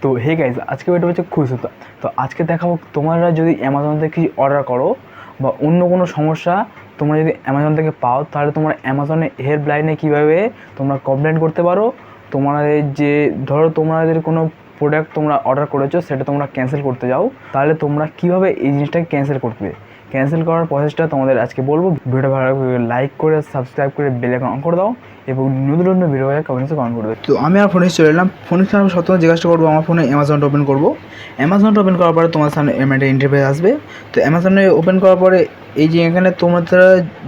তো hey guys, আজকে video হচ্ছে খুবই সুন্দর। তো আজকে দেখাবো তোমরা যদি অ্যামাজন থেকে কিছু অর্ডার করো বা অন্য কোনো সমস্যা তোমরা যদি অ্যামাজন থেকে পাও, তাহলে তোমরা অ্যামাজনের হেল্পলাইনে কীভাবে তোমরা কমপ্লেন করতে পারো। তোমাদের যে ধরো তোমাদের কোনো প্রোডাক্ট তোমরা অর্ডার করেছো সেটা তোমরা ক্যান্সেল করতে যাও, তাহলে তোমরা কীভাবে এই জিনিসটাকে ক্যান্সেল করবে। ক্যান্সেল করার প্রসেসটা তোমাদের আজকে বলবো। ভিডিওটা ভালো লাগবে লাইক করে সাবস্ক্রাইব করে বেল আইকন অন করে দাও এবং নতুন নতুন ভিডিও কমেন্টসে কমেন্ট করবে। তো আমি আমার ফোনে চলে এলাম। ফোনে আমি সবসময় জিজ্ঞাসা করবো আমার ফোনে অ্যামাজনটা ওপেন করবো। অ্যামাজনটা ওপেন করার পরে তোমার সামনে একটা ইন্টারফেস আসবে। তো অ্যামাজনে ওপেন করার পরে এই যে এখানে তোমরা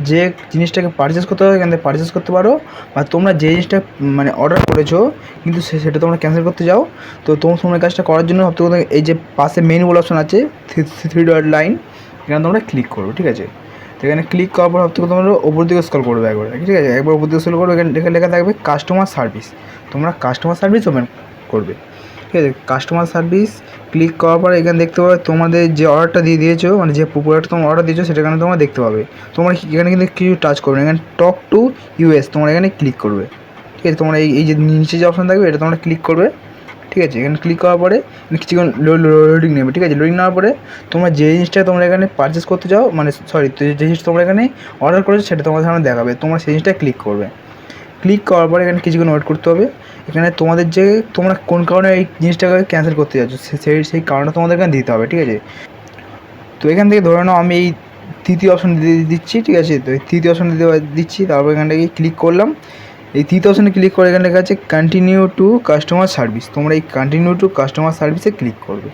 যে জিনিসটাকে পারচেস করতে হবে এখান থেকে পারচেস করতে পারো, বা তোমরা যে জিনিসটা মানে অর্ডার করেছো কিন্তু সেটা তোমরা ক্যান্সেল করতে যাও। তো তোমার কাজটা করার জন্য সবথেকে এই যে পাশে মেনু বলে অপশন আছে, 3 ডট লাইন, এখানে তোমরা ক্লিক করো। ঠিক আছে, তো এখানে ক্লিক করার পর সবথেকে তোমরা ওপর দিকে স্ক্রল করবে একবার। ঠিক আছে, একবার উপর দিকে স্ক্রল করবে, এখানে লেখা থাকবে কাস্টমার সার্ভিস। তোমরা কাস্টমার সার্ভিস ওপেন করবে। ঠিক আছে, কাস্টমার সার্ভিস ক্লিক করার পরে এখানে দেখতে পাবে তোমাদের যে অর্ডারটা দিয়েছো, মানে যে প্রোডাক্ট তোমরা অর্ডার দিয়েছো সেটা এখানে তোমরা দেখতে পাবে। তোমরা এখানে কিন্তু কিছু টাচ করবে না, এখানে টক টু ইউএস তোমরা এখানে ক্লিক করবে। ঠিক আছে, তোমরা এই যে নিচে যে অপশন থাকবে এটা তোমরা ক্লিক করবে। ঠিক আছে, এখানে ক্লিক করার পরে কিছুক্ষণ লোডিং নেবে। ঠিক আছে, লোডিং নেওয়ার পরে তোমরা যে জিনিসটা তোমরা এখানে পারচেস করতে চাও, মানে সরি যে জিনিস তোমরা এখানে অর্ডার করেছো সেটা তোমাদের সামনে দেখাবে। তোমরা সেই জিনিসটা ক্লিক করবে। ক্লিক করার পরে এখানে কিছুক্ষণ ওয়েট করতে হবে। এখানে তোমাদের যে তোমরা কোন কারণে এই জিনিসটাকে ক্যান্সেল করতে যাচ্ছ সেই কারণটা তোমাদের এখানে দিতে হবে। ঠিক আছে, তো এখান থেকে ধরে নাও আমি এই তৃতীয় অপশন দিচ্ছি। ঠিক আছে, তো এই তৃতীয় অপশন দিচ্ছি। তারপর এখান থেকে ক্লিক করলাম। এই তৃতীয় অপশানে ক্লিক করে এখানে লেখা আছে কন্টিনিউ টু কাস্টমার সার্ভিস। তোমরা এই কন্টিনিউ টু কাস্টমার সার্ভিসে ক্লিক করবে।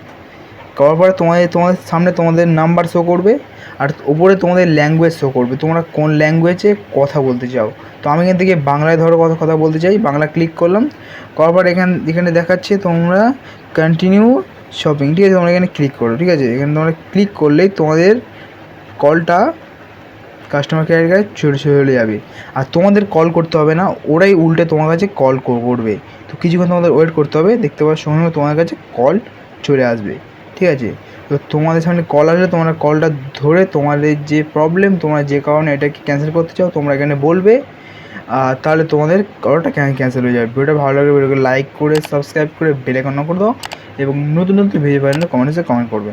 করার পরে তোমাদের সামনে তোমাদের নাম্বার শো করবে, আর ওপরে তোমাদের ল্যাঙ্গুয়েজ শো করবে, তোমরা কোন ল্যাঙ্গুয়েজে কথা বলতে চাও। তো আমি এখান থেকে বাংলায় ধরো কথা বলতে চাই, বাংলা ক্লিক করলাম। করার পর এখানে দেখাচ্ছে তোমরা কন্টিনিউ শপিং। ঠিক আছে, তোমরা এখানে ক্লিক করো। ঠিক আছে, এখানে তোমরা ক্লিক করলেই তোমাদের কলটা কাস্টমার কেয়ারের কাছে চলে যাবে। আর তোমাদের কল করতে হবে না, ওরাই উল্টে তোমার কাছে কল করবে। তো কিছুক্ষণ তোমাদের ওয়েট করতে হবে, দেখতে পাওয়ার সঙ্গে সঙ্গে তোমার কাছে কল চলে আসবে। ঠিক আছে, তো তোমাদের সামনে কল আসলে তোমরা কলটা ধরে তোমাদের যে প্রবলেম, তোমরা যে কারণে এটাকে ক্যান্সেল করতে চাও তোমরা এখানে বলবে। তাহলে তোমাদের কলটা ক্যান্সেল হয়ে যাবে। ভিডিওটা ভালো লাগলে ভিডিওকে লাইক করে সাবস্ক্রাইব করে বেল আইকন অন করে দাও এবং নতুন নতুন ভিডিও পাওয়ার জন্য কমেন্টে কমেন্ট করবে।